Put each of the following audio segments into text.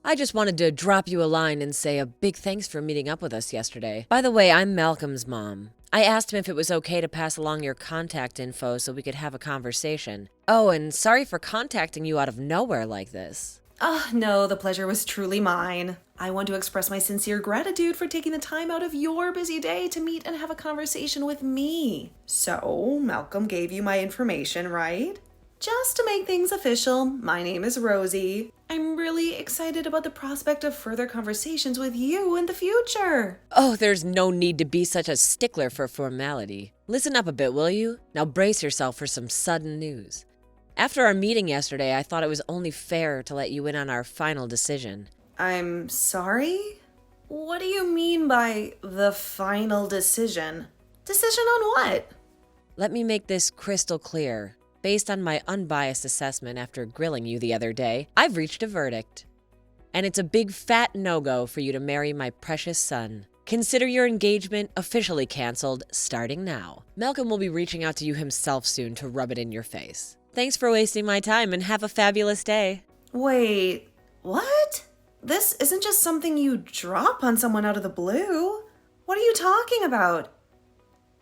I just wanted to drop you a line and say a big thanks for meeting up with us yesterday. By the way, I'm Malcolm's mom. I asked him if it was okay to pass along your contact info so we could have a conversation. Oh, and sorry for contacting you out of nowhere like this. No, the pleasure was truly mine. I want to express my sincere gratitude for taking the time out of your busy day to meet and have a conversation with me. So, Malcolm gave you my information, right? Just to make things official, my name is Rosie. I'm really excited about the prospect of further conversations with you in the future. Oh, there's no need to be such a stickler for formality. Listen up a bit, will you? Now brace yourself for some sudden news. After our meeting yesterday, I thought it was only fair to let you in on our final decision. I'm sorry? What do you mean by the final decision? Decision on what? Let me make this crystal clear. Based on my unbiased assessment after grilling you the other day, I've reached a verdict. And it's a big fat no-go for you to marry my precious son. Consider your engagement officially canceled starting now. Malcolm will be reaching out to you himself soon to rub it in your face. Thanks for wasting my time and have a fabulous day. Wait, what? This isn't just something you drop on someone out of the blue. What are you talking about?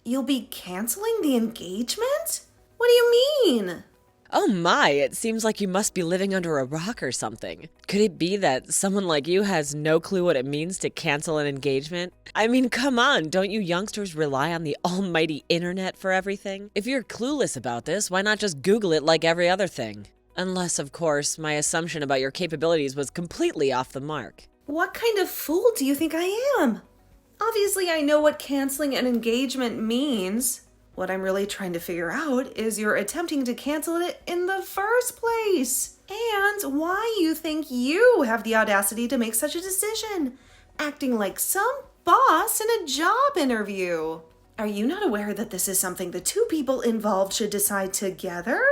You'll be canceling the engagement? What do you mean? Oh my, it seems like you must be living under a rock or something. Could it be that someone like you has no clue what it means to cancel an engagement? I mean, come on, don't you youngsters rely on the almighty internet for everything? If you're clueless about this, why not just Google it like every other thing? Unless, of course, my assumption about your capabilities was completely off the mark. What kind of fool do you think I am? Obviously, I know what canceling an engagement means. What I'm really trying to figure out is you're attempting to cancel it in the first place. And why you think you have the audacity to make such a decision, acting like some boss in a job interview. Are you not aware that this is something the two people involved should decide together,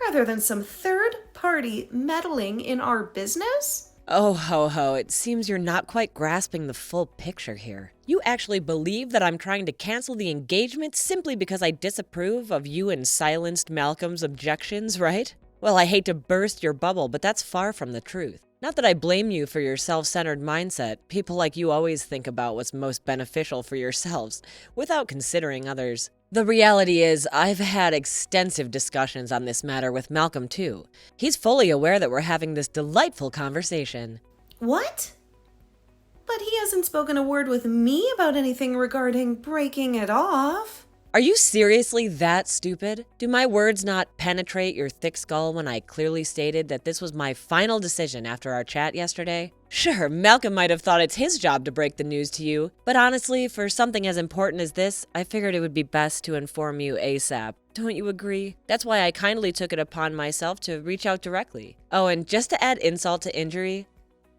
rather than some third party meddling in our business? Oh, ho, ho, it seems you're not quite grasping the full picture here. You actually believe that I'm trying to cancel the engagement simply because I disapprove of you and silenced Malcolm's objections, right? Well, I hate to burst your bubble, but that's far from the truth. Not that I blame you for your self-centered mindset. People like you always think about what's most beneficial for yourselves, without considering others. The reality is, I've had extensive discussions on this matter with Malcolm, too. He's fully aware that we're having this delightful conversation. What? But he hasn't spoken a word with me about anything regarding breaking it off. Are you seriously that stupid? Do my words not penetrate your thick skull when I clearly stated that this was my final decision after our chat yesterday? Sure, Malcolm might have thought it's his job to break the news to you, but honestly, for something as important as this, I figured it would be best to inform you ASAP. Don't you agree? That's why I kindly took it upon myself to reach out directly. Oh, and just to add insult to injury,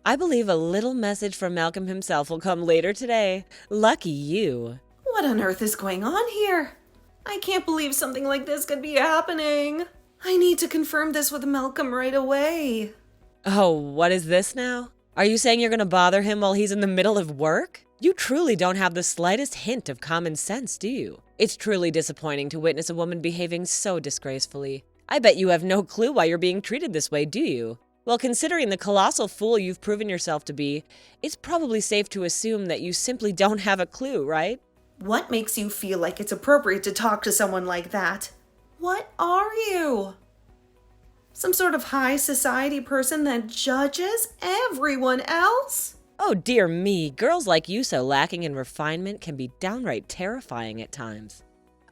I believe a little message from Malcolm himself will come later today. Lucky you. What on earth is going on here? I can't believe something like this could be happening. I need to confirm this with Malcolm right away. Oh, what is this now? Are you saying you're going to bother him while he's in the middle of work? You truly don't have the slightest hint of common sense, do you? It's truly disappointing to witness a woman behaving so disgracefully. I bet you have no clue why you're being treated this way, do you? Well, considering the colossal fool you've proven yourself to be, it's probably safe to assume that you simply don't have a clue, right? What makes you feel like it's appropriate to talk to someone like that? What are you? Some sort of high society person that judges everyone else? Oh dear me, girls like you so lacking in refinement can be downright terrifying at times.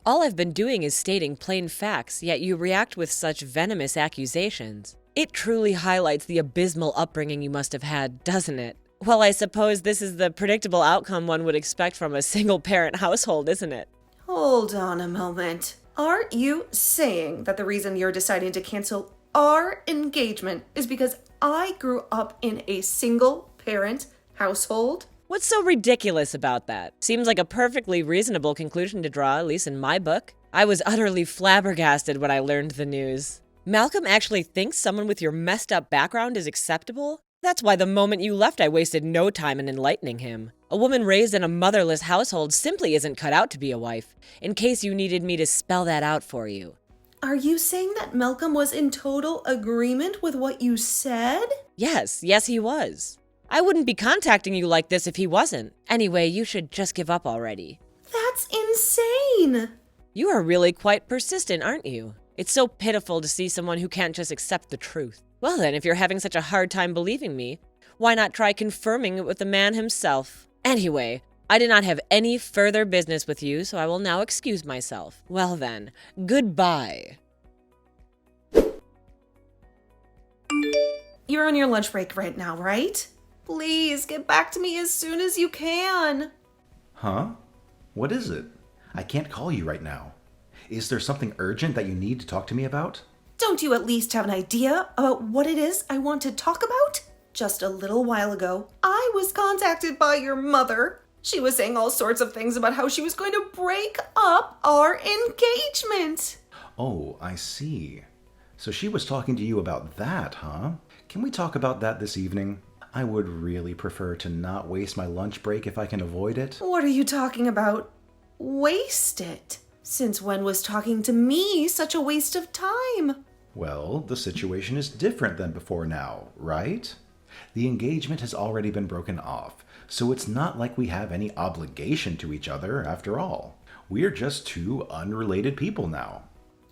All I've been doing is stating plain facts, yet you react with such venomous accusations. It truly highlights the abysmal upbringing you must have had, doesn't it? Well, I suppose this is the predictable outcome one would expect from a single-parent household, isn't it? Hold on a moment. Are you saying that the reason you're deciding to cancel our engagement is because I grew up in a single-parent household? What's so ridiculous about that? Seems like a perfectly reasonable conclusion to draw, at least in my book. I was utterly flabbergasted when I learned the news. Malcolm actually thinks someone with your messed up background is acceptable? That's why the moment you left, I wasted no time in enlightening him. A woman raised in a motherless household simply isn't cut out to be a wife, in case you needed me to spell that out for you. Are you saying that Malcolm was in total agreement with what you said? Yes, he was. I wouldn't be contacting you like this if he wasn't. Anyway, you should just give up already. That's insane! You are really quite persistent, aren't you? It's so pitiful to see someone who can't just accept the truth. Well then, if you're having such a hard time believing me, why not try confirming it with the man himself? Anyway, I did not have any further business with you, so I will now excuse myself. Well then, goodbye. You're on your lunch break right now, right? Please get back to me as soon as you can. Huh? What is it? I can't call you right now. Is there something urgent that you need to talk to me about? Don't you at least have an idea about what it is I want to talk about? Just a little while ago, I was contacted by your mother. She was saying all sorts of things about how she was going to break up our engagement. Oh, I see. So she was talking to you about that, huh? Can we talk about that this evening? I would really prefer to not waste my lunch break if I can avoid it. What are you talking about? Waste it? Since when was talking to me such a waste of time? Well, the situation is different than before now, right? The engagement has already been broken off, so it's not like we have any obligation to each other after all. We're just two unrelated people now.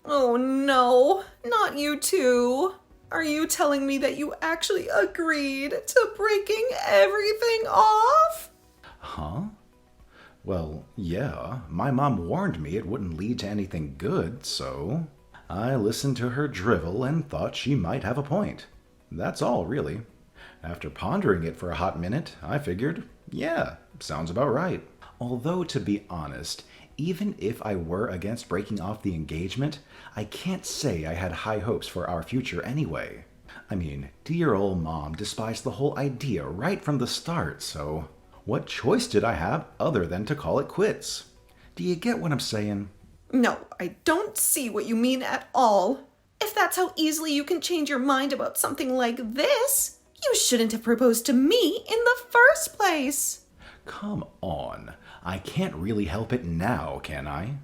Oh no, not you two. Are you telling me that you actually agreed to breaking everything off? Huh? Well, yeah, my mom warned me it wouldn't lead to anything good, so I listened to her drivel and thought she might have a point. That's all, really. After pondering it for a hot minute, I figured, yeah, sounds about right. Although, to be honest, even if I were against breaking off the engagement, I can't say I had high hopes for our future anyway. I mean, dear old mom despised the whole idea right from the start, so what choice did I have other than to call it quits? Do you get what I'm saying? No, I don't see what you mean at all. If that's how easily you can change your mind about something like this, you shouldn't have proposed to me in the first place. Come on, I can't really help it now, can I?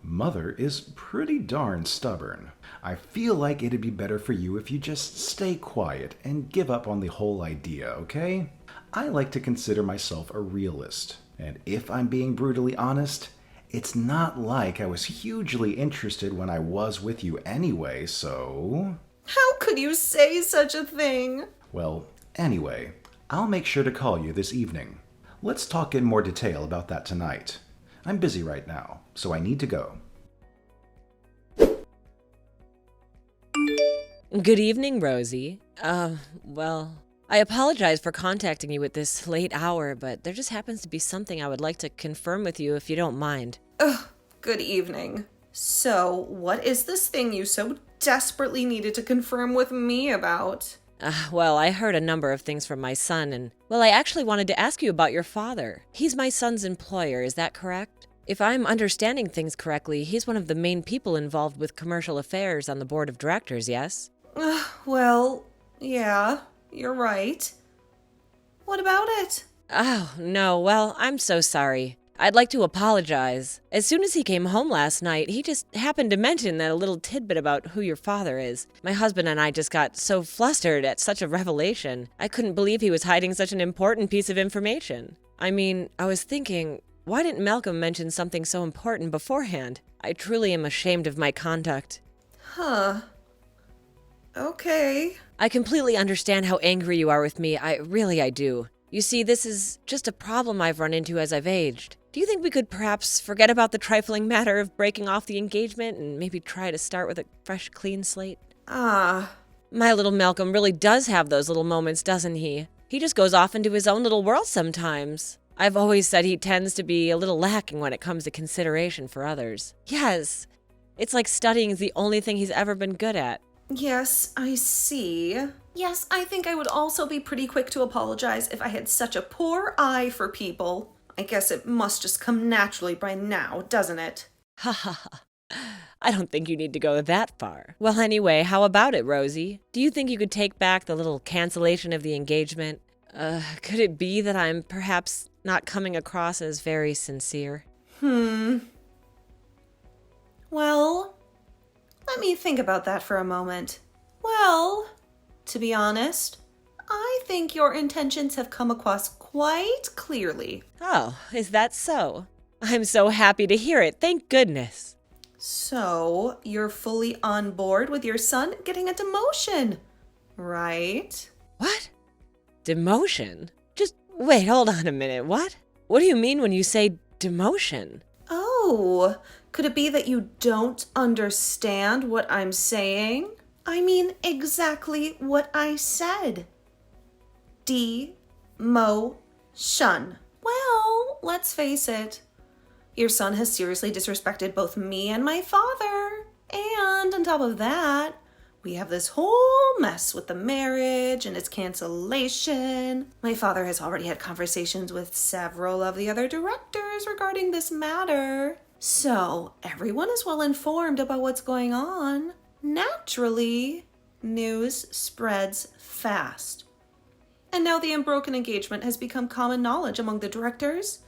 Mother is pretty darn stubborn. I feel like it'd be better for you if you just stay quiet and give up on the whole idea, okay? I like to consider myself a realist, and if I'm being brutally honest, it's not like I was hugely interested when I was with you anyway, so... How could you say such a thing? Well, anyway, I'll make sure to call you this evening. Let's talk in more detail about that tonight. I'm busy right now, so I need to go. Good evening, Rosie. Well, I apologize for contacting you at this late hour, but there just happens to be something I would like to confirm with you if you don't mind. Ugh, good evening. So, what is this thing you so desperately needed to confirm with me about? Well, I heard a number of things from my son, and, well, I actually wanted to ask you about your father. He's my son's employer, is that correct? If I'm understanding things correctly, he's one of the main people involved with commercial affairs on the board of directors, yes? Well, yeah, you're right. What about it? Oh, no, well, I'm so sorry. I'd like to apologize. As soon as he came home last night, he just happened to mention that a little tidbit about who your father is. My husband and I just got so flustered at such a revelation. I couldn't believe he was hiding such an important piece of information. I mean, I was thinking, why didn't Malcolm mention something so important beforehand? I truly am ashamed of my conduct. Huh. Okay. I completely understand how angry you are with me. I do. You see, this is just a problem I've run into as I've aged. Do you think we could perhaps forget about the trifling matter of breaking off the engagement and maybe try to start with a fresh, clean slate? My little Malcolm really does have those little moments, doesn't he? He just goes off into his own little world sometimes. I've always said he tends to be a little lacking when it comes to consideration for others. Yes, it's like studying is the only thing he's ever been good at. Yes, I see. Yes, I think I would also be pretty quick to apologize if I had such a poor eye for people. I guess it must just come naturally by now, doesn't it? Ha ha ha. I don't think you need to go that far. Well, anyway, how about it, Rosie? Do you think you could take back the little cancellation of the engagement? Could it be that I'm perhaps not coming across as very sincere? Well, Let me think about that for a moment. Well, to be honest, I think your intentions have come across quite clearly. Oh, is that so? I'm so happy to hear it, thank goodness. So, you're fully on board with your son getting a demotion, right? What? Demotion? Just wait, hold on a minute, what? What do you mean when you say demotion? Oh, could it be that you don't understand what I'm saying? I mean exactly what I said. Demotion. Well, let's face it. Your son has seriously disrespected both me and my father. And on top of that, we have this whole mess with the marriage and its cancellation. My father has already had conversations with several of the other directors regarding this matter. So everyone is well informed about what's going on. Naturally, news spreads fast. And now the unbroken engagement has become common knowledge among the directors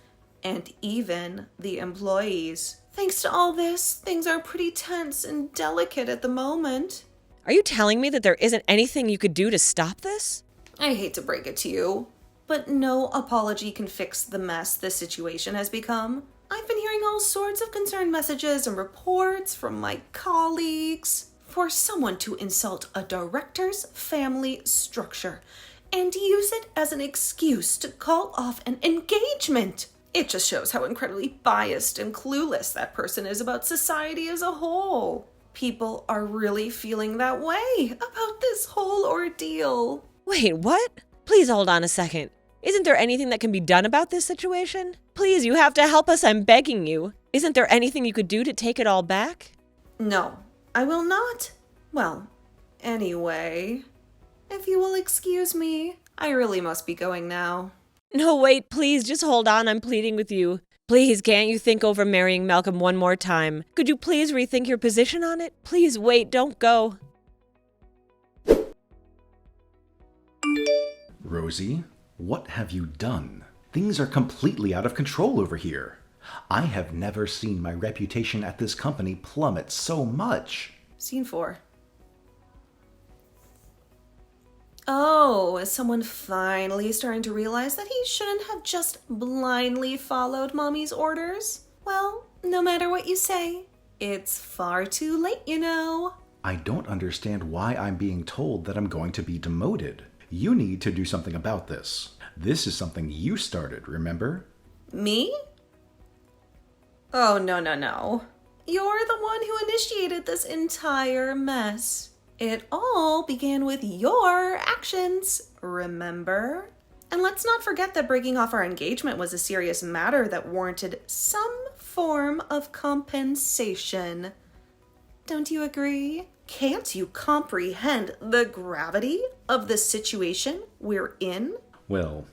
and even the employees. Thanks to all this, things are pretty tense and delicate at the moment. Are you telling me that there isn't anything you could do to stop this? I hate to break it to you, but no apology can fix the mess this situation has become. I've been hearing all sorts of concerned messages and reports from my colleagues. For someone to insult a director's family structure and use it as an excuse to call off an engagement. It just shows how incredibly biased and clueless that person is about society as a whole. People are really feeling that way about this whole ordeal. Wait, what? Please hold on a second. Isn't there anything that can be done about this situation? Please, you have to help us, I'm begging you. Isn't there anything you could do to take it all back? No, I will not. Well, anyway, if you will excuse me, I really must be going now. No, wait, please, just hold on, I'm pleading with you. Please, can't you think over marrying Malcolm one more time? Could you please rethink your position on it? Please wait, don't go. Rosie, what have you done? Things are completely out of control over here. I have never seen my reputation at this company plummet so much. Scene 4. Oh, is someone finally starting to realize that he shouldn't have just blindly followed Mommy's orders? Well, no matter what you say, it's far too late, you know. I don't understand why I'm being told that I'm going to be demoted. You need to do something about this. This is something you started, remember? Me? Oh, no. You're the one who initiated this entire mess. It all began with your actions, remember? And let's not forget that breaking off our engagement was a serious matter that warranted some form of compensation. Don't you agree? Can't you comprehend the gravity of the situation we're in? Well,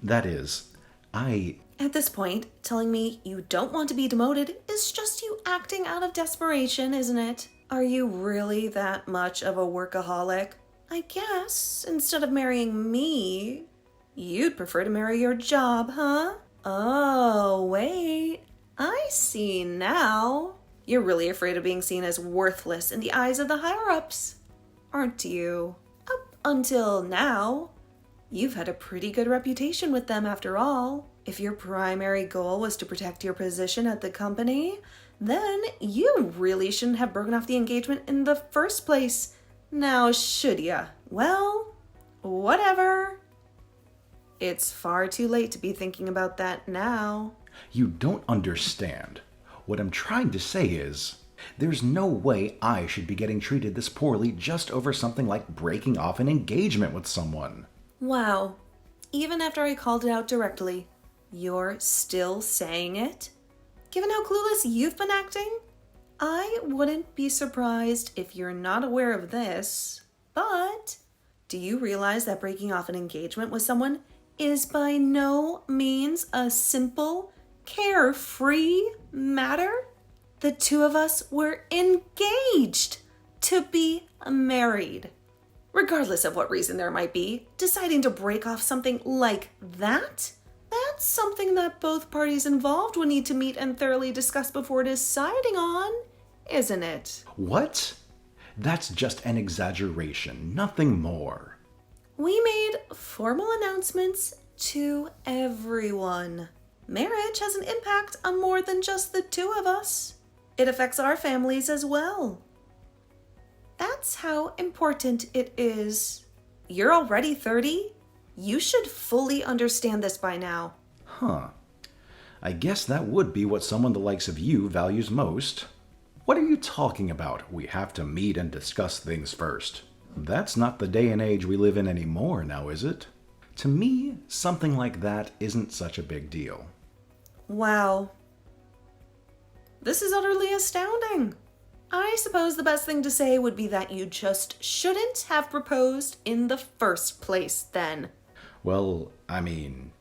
that is, At this point, telling me you don't want to be demoted is just you acting out of desperation, isn't it? Are you really that much of a workaholic? I guess, instead of marrying me, you'd prefer to marry your job, huh? Oh, wait. I see now. You're really afraid of being seen as worthless in the eyes of the higher-ups, aren't you? Up until now, you've had a pretty good reputation with them after all. If your primary goal was to protect your position at the company, then you really shouldn't have broken off the engagement in the first place. Now, should ya? Well, whatever. It's far too late to be thinking about that now. you don't understand. What I'm trying to say is, there's no way I should be getting treated this poorly just over something like breaking off an engagement with someone. Wow. Even after I called it out directly, you're still saying it? Given how clueless you've been acting, I wouldn't be surprised if you're not aware of this. But do you realize that breaking off an engagement with someone is by no means a simple, carefree matter? The two of us were engaged to be married. Regardless of what reason there might be, deciding to break off something like that, that's something that both parties involved will need to meet and thoroughly discuss before deciding on, isn't it? What? That's just an exaggeration, nothing more. We made formal announcements to everyone. Marriage has an impact on more than just the two of us. It affects our families as well. That's how important it is. You're already 30. You should fully understand this by now. Huh. I guess that would be what someone the likes of you values most. What are you talking about? We have to meet and discuss things first. That's not the day and age we live in anymore now, is it? To me, something like that isn't such a big deal. Wow. This is utterly astounding. I suppose the best thing to say would be that you just shouldn't have proposed in the first place then. Well, I mean,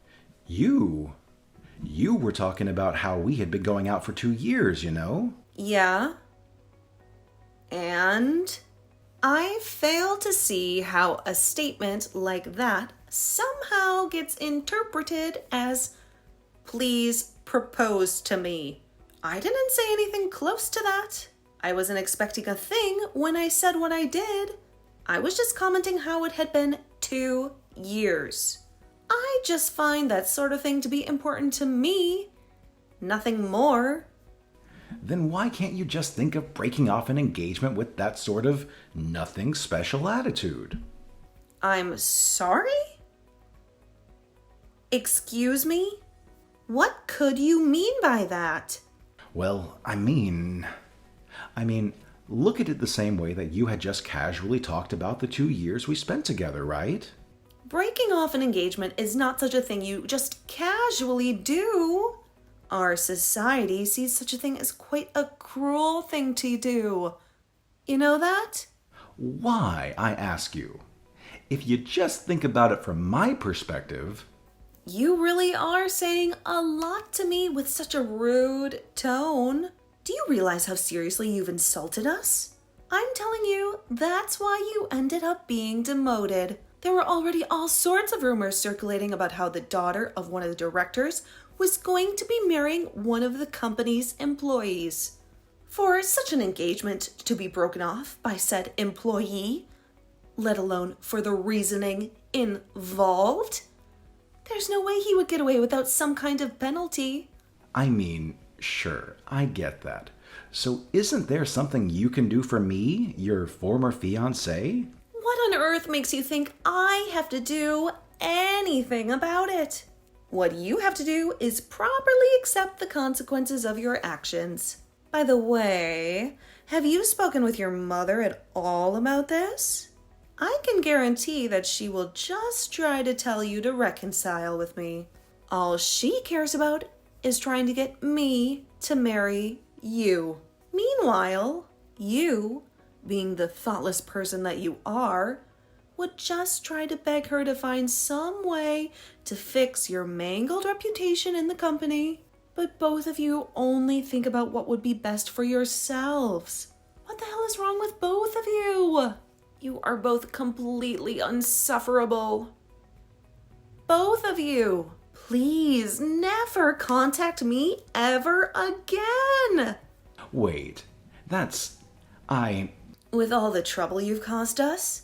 you were talking about how we had been going out for 2 years, you know? Yeah. And I fail to see how a statement like that somehow gets interpreted as, please propose to me. I didn't say anything close to that. I wasn't expecting a thing when I said what I did. I was just commenting how it had been 2 years. I just find that sort of thing to be important to me. Nothing more. Then why can't you just think of breaking off an engagement with that sort of nothing special attitude? I'm sorry? Excuse me? What could you mean by that? Well, I mean, look at it the same way that you had just casually talked about the 2 years we spent together, right? Breaking off an engagement is not such a thing you just casually do. Our society sees such a thing as quite a cruel thing to do. You know that? Why, I ask you? If you just think about it from my perspective... You really are saying a lot to me with such a rude tone. Do you realize how seriously you've insulted us? I'm telling you, that's why you ended up being demoted. There were already all sorts of rumors circulating about how the daughter of one of the directors was going to be marrying one of the company's employees. For such an engagement to be broken off by said employee, let alone for the reasoning involved, there's no way he would get away without some kind of penalty. I mean, sure, I get that. So isn't there something you can do for me, your former fiancé? What on earth makes you think I have to do anything about it? What you have to do is properly accept the consequences of your actions. By the way, have you spoken with your mother at all about this? I can guarantee that she will just try to tell you to reconcile with me. All she cares about is trying to get me to marry you. Meanwhile, you, being the thoughtless person that you are, would just try to beg her to find some way to fix your mangled reputation in the company. But both of you only think about what would be best for yourselves. What the hell is wrong with both of you? You are both completely insufferable. Both of you. Please never contact me ever again. Wait, With all the trouble you've caused us,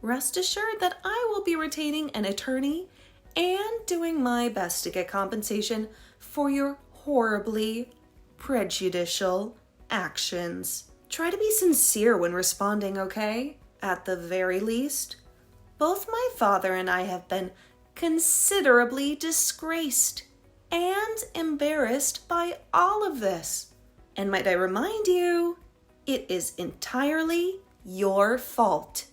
rest assured that I will be retaining an attorney and doing my best to get compensation for your horribly prejudicial actions. Try to be sincere when responding, okay? At the very least, both my father and I have been considerably disgraced and embarrassed by all of this. And might I remind you, it is entirely your fault.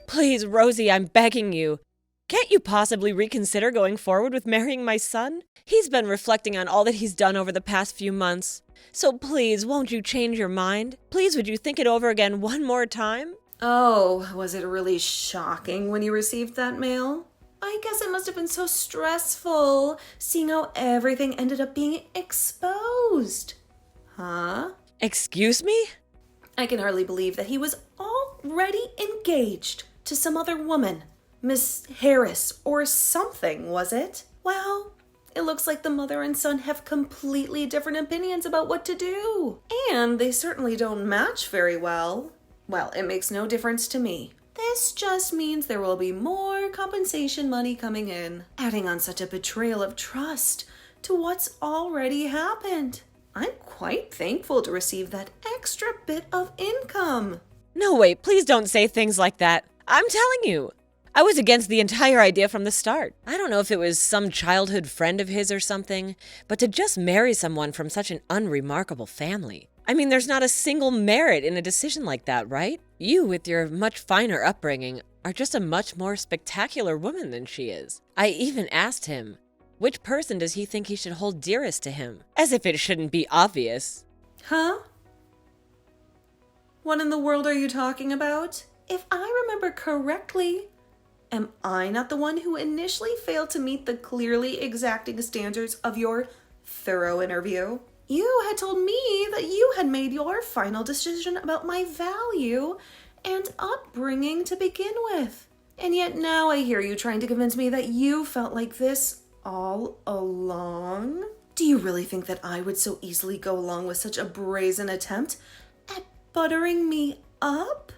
Please, Rosie, I'm begging you. Can't you possibly reconsider going forward with marrying my son? He's been reflecting on all that he's done over the past few months. So please, won't you change your mind? Please, would you think it over again one more time? Oh, was it really shocking when you received that mail? I guess it must have been so stressful, seeing how everything ended up being exposed. Huh? Excuse me? I can hardly believe that he was already engaged to some other woman. Miss Harris or something, was it? Well, It looks like the mother and son have completely different opinions about what to do. And they certainly don't match very well. Well, it makes no difference to me. This just means there will be more compensation money coming in, adding on such a betrayal of trust to what's already happened. I'm quite thankful to receive that extra bit of income. No, wait, please don't say things like that. I'm telling you, I was against the entire idea from the start. I don't know if it was some childhood friend of his or something, but to just marry someone from such an unremarkable family. I mean, there's not a single merit in a decision like that, right? You, with your much finer upbringing, are just a much more spectacular woman than she is. I even asked him, which person does he think he should hold dearest to him? As if it shouldn't be obvious. Huh? What in the world are you talking about? If I remember correctly, am I not the one who initially failed to meet the clearly exacting standards of your thorough interview? You had told me that you had made your final decision about my value and upbringing to begin with. And yet now I hear you trying to convince me that you felt like this all along? Do you really think that I would so easily go along with such a brazen attempt at buttering me up?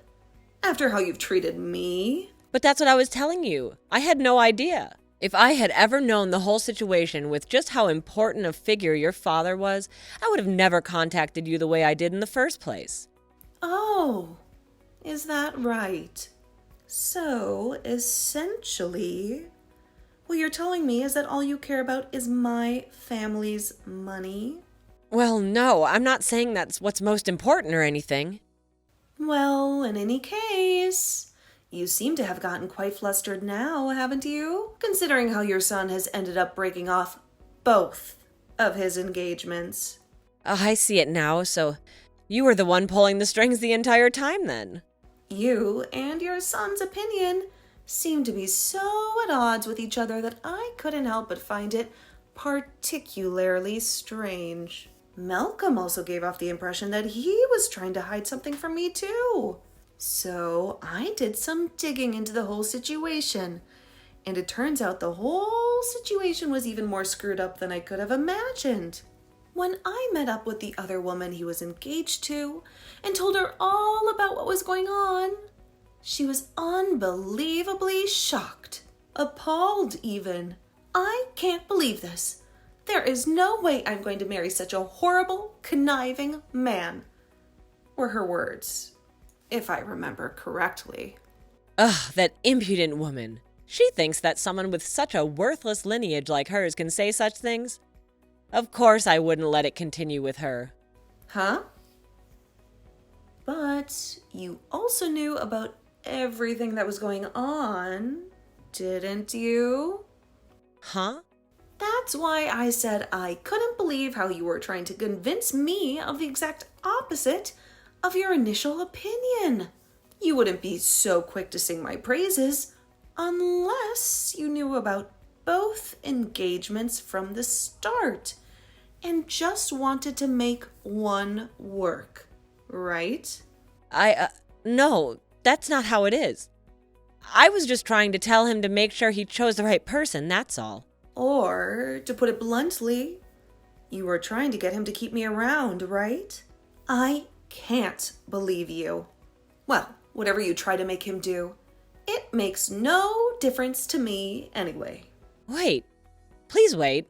After how you've treated me? But that's what I was telling you. I had no idea. If I had ever known the whole situation with just how important a figure your father was, I would have never contacted you the way I did in the first place. Oh, is that right? So, essentially, what you're telling me is that all you care about is my family's money? Well, no, I'm not saying that's what's most important or anything. Well, in any case, you seem to have gotten quite flustered now, haven't you? Considering how your son has ended up breaking off both of his engagements. I see it now, so you were the one pulling the strings the entire time then. You and your son's opinion seem to be so at odds with each other that I couldn't help but find it particularly strange. Malcolm also gave off the impression that he was trying to hide something from me too. So I did some digging into the whole situation, and it turns out the whole situation was even more screwed up than I could have imagined. When I met up with the other woman he was engaged to and told her all about what was going on, she was unbelievably shocked, appalled even. I can't believe this. There is no way I'm going to marry such a horrible, conniving man, were her words, if I remember correctly. Ugh, that impudent woman. She thinks that someone with such a worthless lineage like hers can say such things. Of course I wouldn't let it continue with her. Huh? But you also knew about everything that was going on, didn't you? Huh? That's why I said I couldn't believe how you were trying to convince me of the exact opposite of your initial opinion. You wouldn't be so quick to sing my praises unless you knew about both engagements from the start and just wanted to make one work, right? No, that's not how it is. I was just trying to tell him to make sure he chose the right person, that's all. Or, to put it bluntly, you were trying to get him to keep me around, right? I can't believe you. Well, whatever you try to make him do, it makes no difference to me anyway. Wait. Please wait.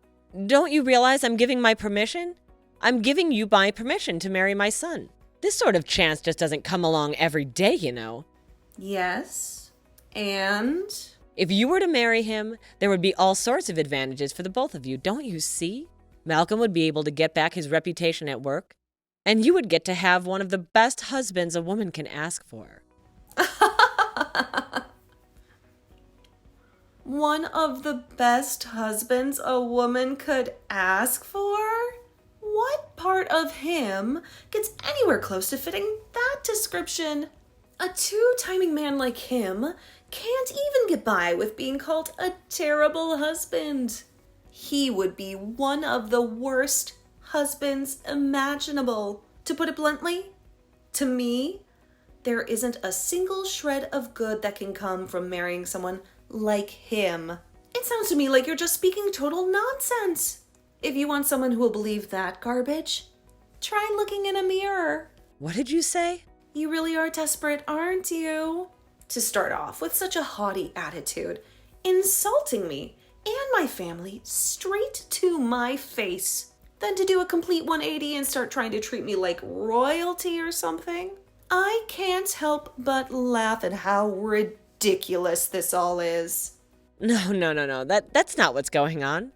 Don't you realize I'm giving my permission? I'm giving you my permission to marry my son. This sort of chance just doesn't come along every day, you know. Yes, and? If you were to marry him, there would be all sorts of advantages for the both of you, don't you see? Malcolm would be able to get back his reputation at work, and you would get to have one of the best husbands a woman can ask for. One of the best husbands a woman could ask for? What part of him gets anywhere close to fitting that description? A two-timing man like him can't even get by with being called a terrible husband. He would be one of the worst husbands imaginable. To put it bluntly, to me, there isn't a single shred of good that can come from marrying someone like him. It sounds to me like you're just speaking total nonsense. If you want someone who will believe that garbage, try looking in a mirror. What did you say? You really are desperate, aren't you? To start off with such a haughty attitude, insulting me and my family straight to my face. Then to do a complete 180 and start trying to treat me like royalty or something. I can't help but laugh at how ridiculous this all is. No. That's not what's going on.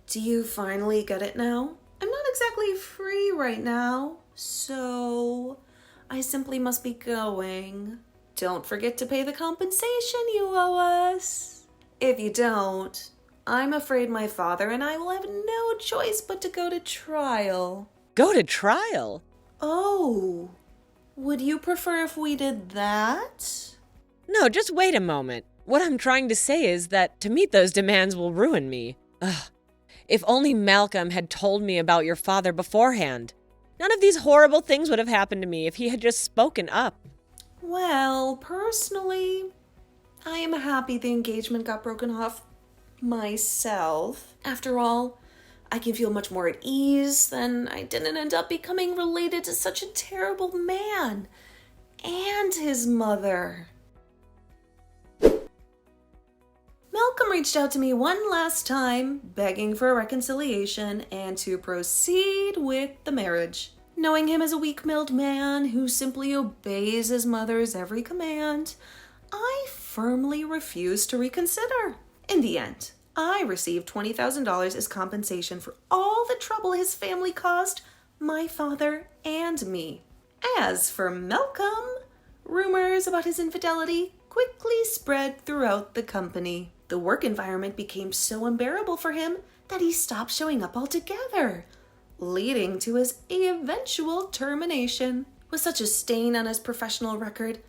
Do you finally get it now? I'm not exactly free right now, so I simply must be going. Don't forget to pay the compensation you owe us. If you don't, I'm afraid my father and I will have no choice but to go to trial. Go to trial? Oh, would you prefer if we did that? No, just wait a moment. What I'm trying to say is that to meet those demands will ruin me. Ugh. If only Malcolm had told me about your father beforehand. None of these horrible things would have happened to me if he had just spoken up. Well, personally, I am happy the engagement got broken off myself. After all, I can feel much more at ease than I didn't end up becoming related to such a terrible man and his mother. Malcolm reached out to me one last time, begging for a reconciliation and to proceed with the marriage. Knowing him as a weak-willed man who simply obeys his mother's every command, I firmly refused to reconsider. In the end, I received $20,000 as compensation for all the trouble his family caused my father and me. As for Malcolm, rumors about his infidelity quickly spread throughout the company. The work environment became so unbearable for him that he stopped showing up altogether, leading to his eventual termination. With such a stain on his professional record,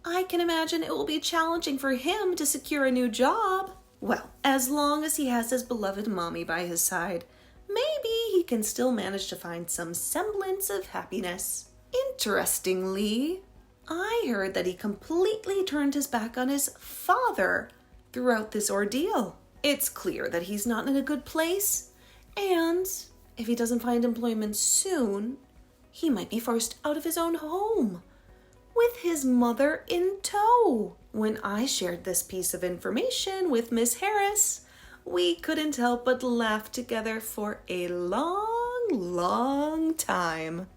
I can imagine it will be challenging for him to secure a new job. Well, as long as he has his beloved mommy by his side, maybe he can still manage to find some semblance of happiness. Interestingly, I heard that he completely turned his back on his father throughout this ordeal. It's clear that he's not in a good place, and if he doesn't find employment soon, he might be forced out of his own home, with his mother in tow. When I shared this piece of information with Miss Harris, we couldn't help but laugh together for a long time.